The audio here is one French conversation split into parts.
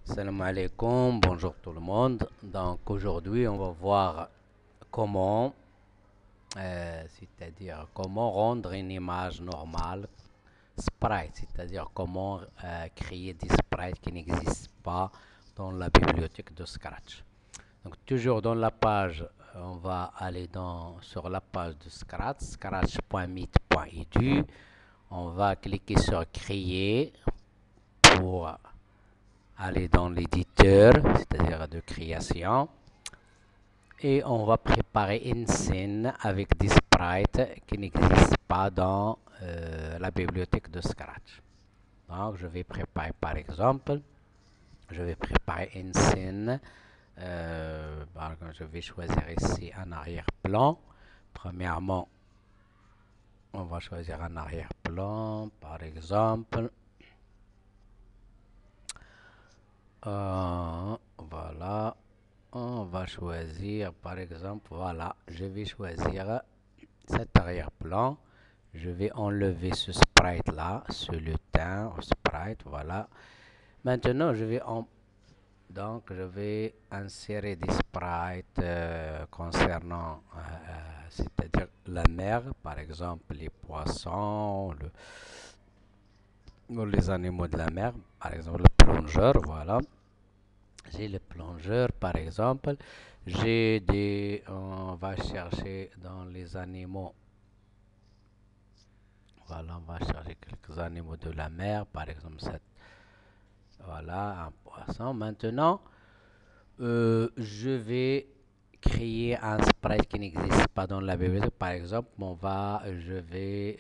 Salam alaikum, bonjour tout le monde. Donc aujourd'hui on va voir comment, c'est-à-dire comment rendre une image normale, sprite, c'est-à-dire comment créer des sprites qui n'existent pas dans la bibliothèque de Scratch. Donc toujours dans la page, on va aller sur la page de Scratch, scratch.meet.edu. On va cliquer sur créer pour aller dans l'éditeur, c'est-à-dire de création, et on va préparer une scène avec des sprites qui n'existent pas dans la bibliothèque de Scratch. Donc, je vais préparer, par exemple, je vais préparer une scène. Je vais choisir ici un arrière-plan. Premièrement, on va choisir un arrière-plan, par exemple. Voilà. On va choisir, par exemple, voilà, je vais choisir cet arrière-plan. Je vais enlever ce sprite-là, ce lutin, sprite, voilà. Maintenant, donc, je vais insérer des sprites concernant, c'est-à-dire la mer, par exemple, les poissons, ou les animaux de la mer, par exemple, le plongeur, voilà. J'ai le plongeur, par exemple. On va chercher dans les animaux. Voilà, on va chercher quelques animaux de la mer, par exemple, voilà, un poisson. Maintenant, je vais créer un sprite qui n'existe pas dans la bibliothèque. Par exemple, je vais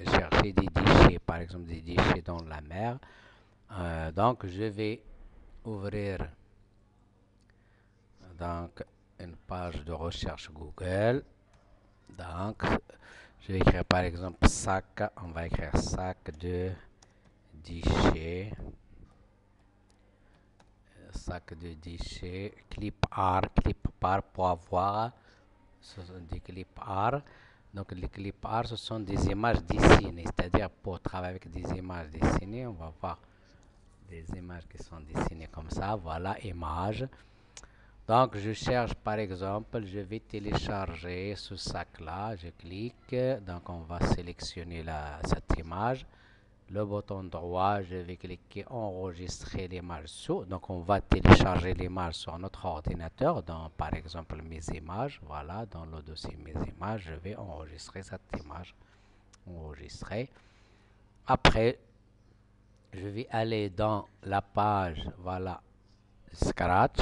chercher des déchets, par exemple, des déchets dans la mer. Donc, je vais ouvrir donc une page de recherche Google. Donc, je vais écrire par exemple sac. On va écrire sac de déchets. Sac de déchets. Clip art. Clip art pour avoir. Ce sont des clip art. Donc, les clip art, ce sont des images dessinées. C'est-à-dire, pour travailler avec des images dessinées, on va voir des images qui sont dessinées comme ça. Voilà, images. Donc, je cherche par exemple, je vais télécharger ce sac-là. Je clique. Donc, on va sélectionner cette image. Le bouton droit, je vais cliquer enregistrer l'image sous. Donc, on va télécharger l'image sur notre ordinateur. Dans, par exemple, mes images. Voilà, dans le dossier mes images, je vais enregistrer cette image. Enregistrer. Après, je vais aller dans la page, voilà, Scratch.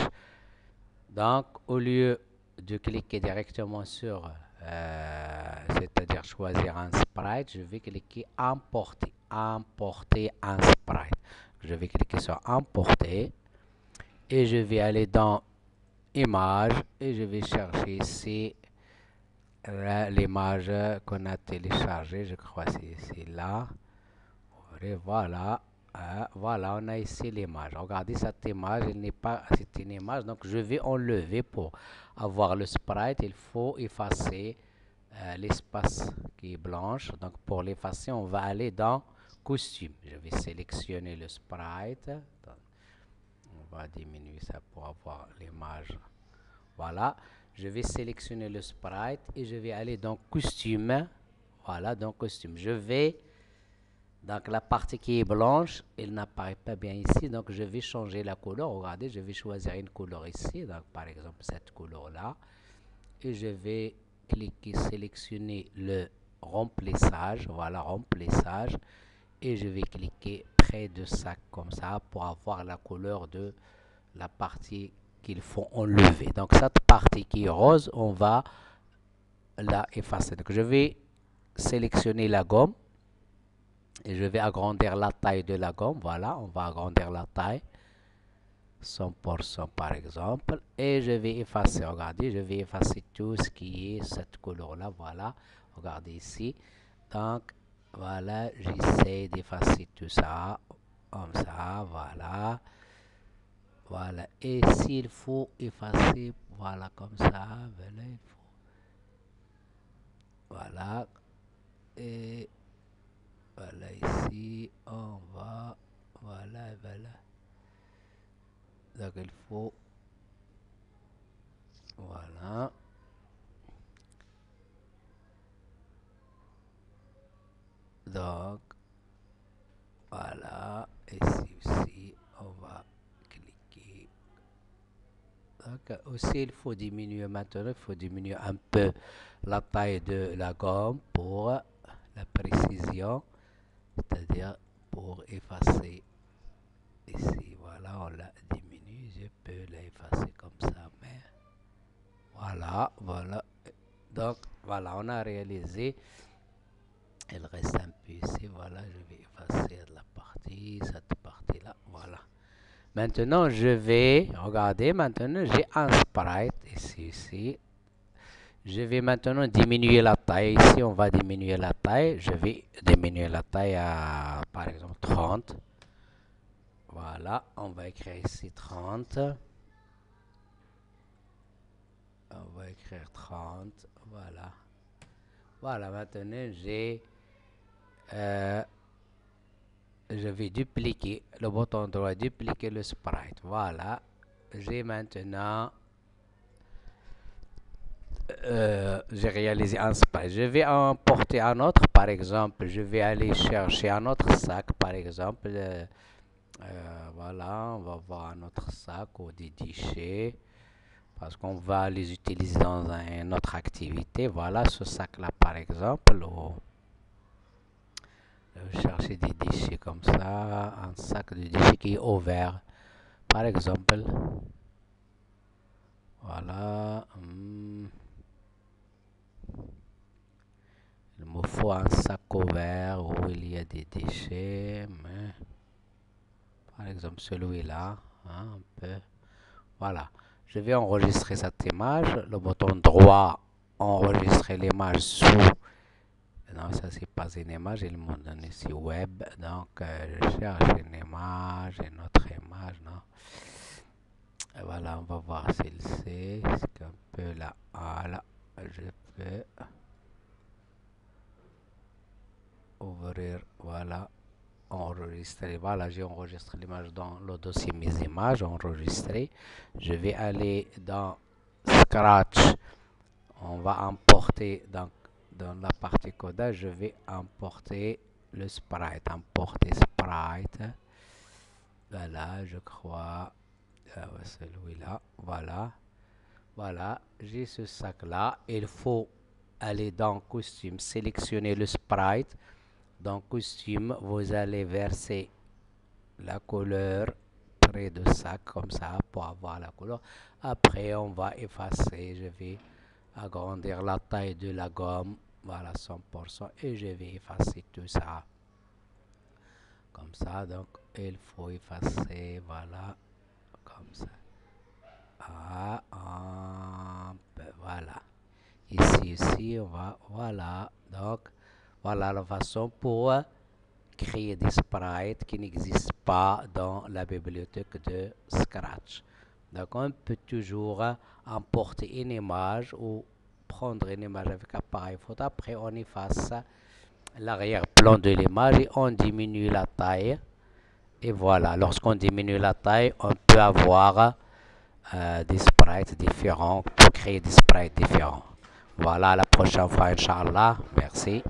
Donc, au lieu de cliquer directement sur, c'est-à-dire choisir un sprite, je vais cliquer importer, importer un sprite. Je vais cliquer sur importer et je vais aller dans image et je vais chercher ici l'image qu'on a téléchargée. Je crois que c'est ici là. Et voilà. Voilà, on a ici l'image. Regardez cette image, elle n'est pas, c'est une image, donc je vais enlever pour avoir le sprite. Il faut effacer l'espace qui est blanche. Donc pour l'effacer, on va aller dans costume. Je vais sélectionner le sprite. On va diminuer ça pour avoir l'image. Voilà, je vais sélectionner le sprite et je vais aller dans costume. Voilà, dans costume. Donc la partie qui est blanche, elle n'apparaît pas bien ici. Donc je vais changer la couleur. Regardez, je vais choisir une couleur ici. Donc par exemple cette couleur-là. Et je vais cliquer, sélectionner le remplissage. Voilà, remplissage. Et je vais cliquer près de ça comme ça pour avoir la couleur de la partie qu'il faut enlever. Donc cette partie qui est rose, on va la effacer. Donc je vais sélectionner la gomme. Et je vais agrandir la taille de la gomme. Voilà, on va agrandir la taille. 100% par exemple. Et je vais effacer. Regardez, je vais effacer tout ce qui est cette couleur-là. Voilà, regardez ici. Donc, voilà, j'essaie d'effacer tout ça. Comme ça, voilà. Voilà. Et s'il faut effacer, voilà, comme ça. Voilà, il faut. Voilà. Et voilà, ici, on va. Voilà, voilà. Donc il faut, voilà. Donc voilà, ici aussi, on va cliquer. Donc aussi, il faut diminuer maintenant, il faut diminuer un peu la taille de la gomme pour la précision, c'est-à-dire pour effacer ici. Voilà, on la diminue, je peux l'effacer comme ça, mais voilà, voilà. Donc voilà, on a réalisé. Il reste un peu ici, voilà, je vais effacer la partie, cette partie-là, voilà. Maintenant, je vais, regardez, maintenant j'ai un sprite ici. Je vais maintenant diminuer la taille. Ici, on va diminuer la taille. Je vais diminuer la taille à, par exemple, 30. Voilà, on va écrire ici 30. On va écrire 30, voilà. Voilà, maintenant je vais dupliquer le bouton droit, dupliquer le sprite. Voilà, j'ai maintenant j'ai réalisé un sprite. Je vais emporter un autre, par exemple. Je vais aller chercher un autre sac, par exemple. Voilà, on va voir un autre sac ou des déchets parce qu'on va les utiliser dans une autre activité. Voilà, ce sac-là, par exemple. Chercher des déchets comme ça, un sac de déchets qui est ouvert, par exemple. Voilà. Il me faut un sac ouvert où il y a des déchets, mais par exemple celui-là, hein, un peu. Voilà. Je vais enregistrer cette image. Le bouton droit, enregistrer l'image sous. Non, ça c'est pas une image, il me donne ici web. Donc je cherche une image, une autre image, non. Et voilà, on va voir celle-ci. C'est un peu là. Voilà, je peux ouvrir, voilà, enregistrer. Voilà, j'ai enregistré l'image dans le dossier mes images enregistrées. Je vais aller dans Scratch. On va importer dans la partie codage. Je vais importer le sprite. Importer sprite. Voilà, je crois. Celui-là. Voilà. Voilà, j'ai ce sac-là. Il faut aller dans costume, sélectionner le sprite. Dans costume, vous allez verser la couleur près de sac comme ça pour avoir la couleur. Après, on va effacer. Je vais agrandir la taille de la gomme. Voilà, 100%. Et je vais effacer tout ça. Comme ça, donc il faut effacer. Voilà, comme ça. Ah, voilà. Ici, on va, voilà. Donc, voilà la façon pour créer des sprites qui n'existent pas dans la bibliothèque de Scratch. Donc, on peut toujours importer une image ou prendre une image avec appareil photo. Après, on efface l'arrière-plan de l'image et on diminue la taille. Et voilà, lorsqu'on diminue la taille, on peut avoir des sprites différents pour créer des sprites différents. Voilà, à la prochaine fois, Inch'Allah. Merci.